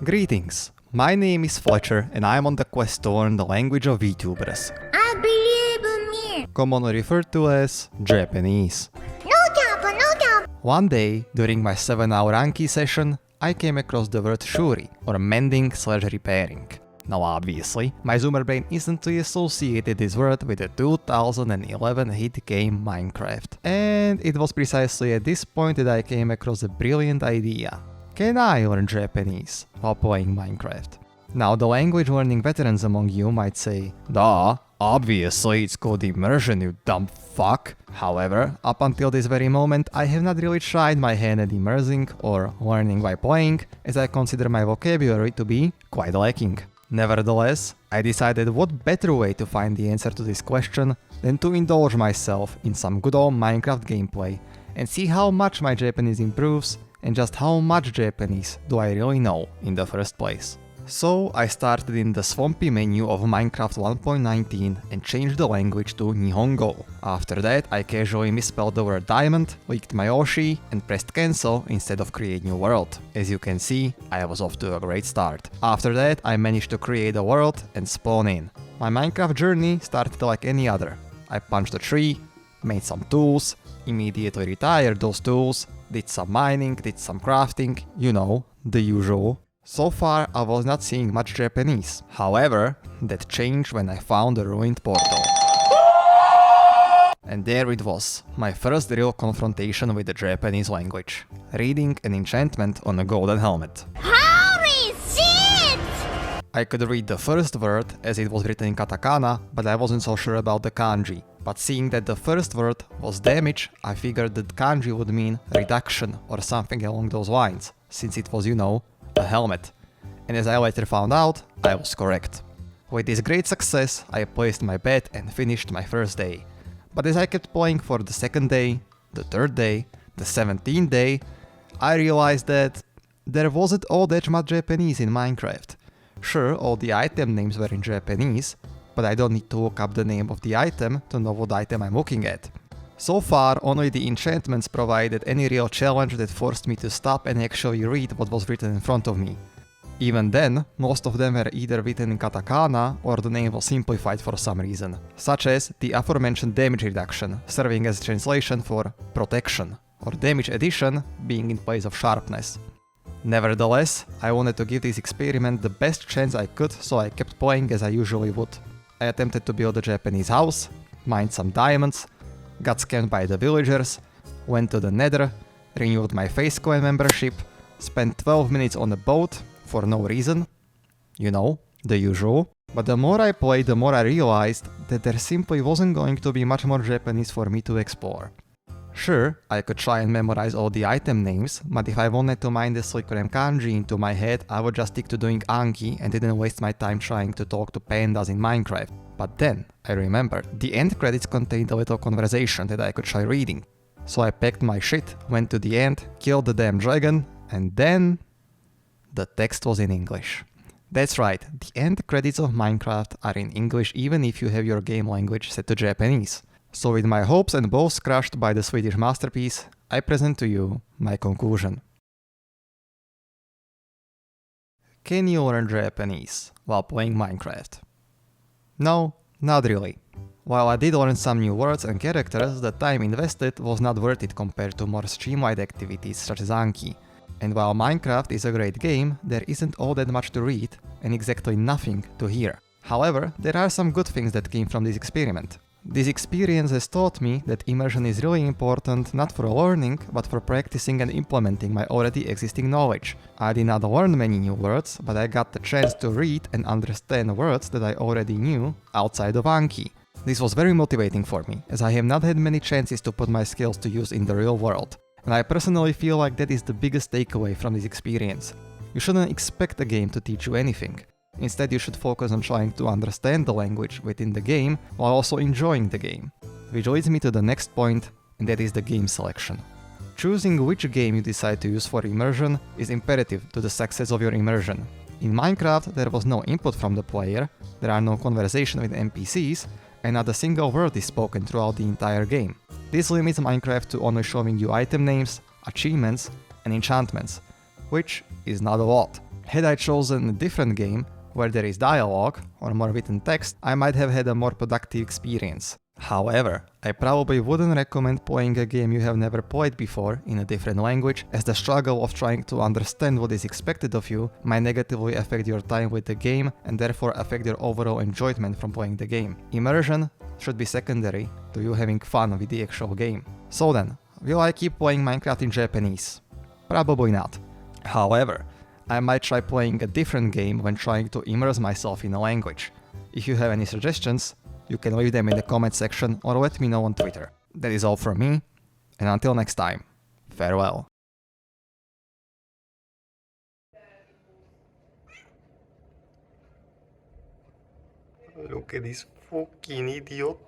Greetings, my name is Fletcher and I'm on the quest to learn the language of VTubers, I believe me. commonly referred to as Japanese. No cap. One day, during my 7-hour Anki session, I came across the word shuri, or mending/repairing. Now obviously, my zoomer brain instantly associated this word with the 2011 hit game Minecraft. And it was precisely at this point that I came across a brilliant idea. Can I learn Japanese while playing Minecraft? Now the language learning veterans among you might say, duh, obviously it's called immersion, you dumb fuck. However, up until this very moment, I have not really tried my hand at immersing or learning by playing, as I consider my vocabulary to be quite lacking. Nevertheless, I decided what better way to find the answer to this question than to indulge myself in some good old Minecraft gameplay and see how much my Japanese improves and just how much Japanese do I really know in the first place. So I started in the swampy menu of Minecraft 1.19 and changed the language to Nihongo. After that, I casually misspelled the word diamond, leaked my Oshi, and pressed cancel instead of create new world. As you can see, I was off to a great start. After that, I managed to create a world and spawn in. My Minecraft journey started like any other. I punched a tree, made some tools, immediately retired those tools, did some mining, did some crafting, you know, the usual. So far, I was not seeing much Japanese. However, that changed when I found a ruined portal. And there it was, my first real confrontation with the Japanese language. Reading an enchantment on a golden helmet. Holy shit! I could read the first word as it was written in katakana, but I wasn't so sure about the kanji. But seeing that the first word was damage, I figured that kanji would mean reduction or something along those lines, since it was, you know, a helmet. And as I later found out, I was correct. With this great success, I placed my bet and finished my first day. But as I kept playing for the second day, the third day, the 17th day, I realized that there wasn't all that much Japanese in Minecraft. Sure, all the item names were in Japanese, but I don't need to look up the name of the item to know what item I'm looking at. So far, only the enchantments provided any real challenge that forced me to stop and actually read what was written in front of me. Even then, most of them were either written in katakana or the name was simplified for some reason, such as the aforementioned damage reduction, serving as translation for protection, or damage addition being in place of sharpness. Nevertheless, I wanted to give this experiment the best chance I could, so I kept playing as I usually would. I attempted to build a Japanese house, mined some diamonds, got scammed by the villagers, went to the nether, renewed my face coin membership, spent 12 minutes on a boat for no reason, you know, the usual. But the more I played, the more I realized that there simply wasn't going to be much more Japanese for me to explore. Sure, I could try and memorize all the item names, but if I wanted to mine the Suikurem kanji into my head, I would just stick to doing Anki and didn't waste my time trying to talk to pandas in Minecraft. But then, I remembered, the end credits contained a little conversation that I could try reading. So I packed my shit, went to the end, killed the damn dragon, and then the text was in English. That's right, the end credits of Minecraft are in English even if you have your game language set to Japanese. So with my hopes and balls crushed by the Swedish masterpiece, I present to you my conclusion. Can you learn Japanese while playing Minecraft? No, not really. While I did learn some new words and characters, the time invested was not worth it compared to more streamlined activities such as Anki. And while Minecraft is a great game, there isn't all that much to read and exactly nothing to hear. However, there are some good things that came from this experiment. This experience has taught me that immersion is really important not for learning, but for practicing and implementing my already existing knowledge. I did not learn many new words, but I got the chance to read and understand words that I already knew outside of Anki. This was very motivating for me, as I have not had many chances to put my skills to use in the real world. And I personally feel like that is the biggest takeaway from this experience. You shouldn't expect a game to teach you anything. Instead, you should focus on trying to understand the language within the game while also enjoying the game. Which leads me to the next point, and that is the game selection. Choosing which game you decide to use for immersion is imperative to the success of your immersion. In Minecraft, there was no input from the player, there are no conversation with NPCs, and not a single word is spoken throughout the entire game. This limits Minecraft to only showing you item names, achievements, and enchantments, which is not a lot. Had I chosen a different game, where there is dialogue or more written text, I might have had a more productive experience. However, I probably wouldn't recommend playing a game you have never played before in a different language, as the struggle of trying to understand what is expected of you might negatively affect your time with the game and therefore affect your overall enjoyment from playing the game. Immersion should be secondary to you having fun with the actual game. So then, will I keep playing Minecraft in Japanese? Probably not. However, I might try playing a different game when trying to immerse myself in a language. If you have any suggestions, you can leave them in the comment section or let me know on Twitter. That is all from me, and until next time, farewell. Look at this fucking idiot.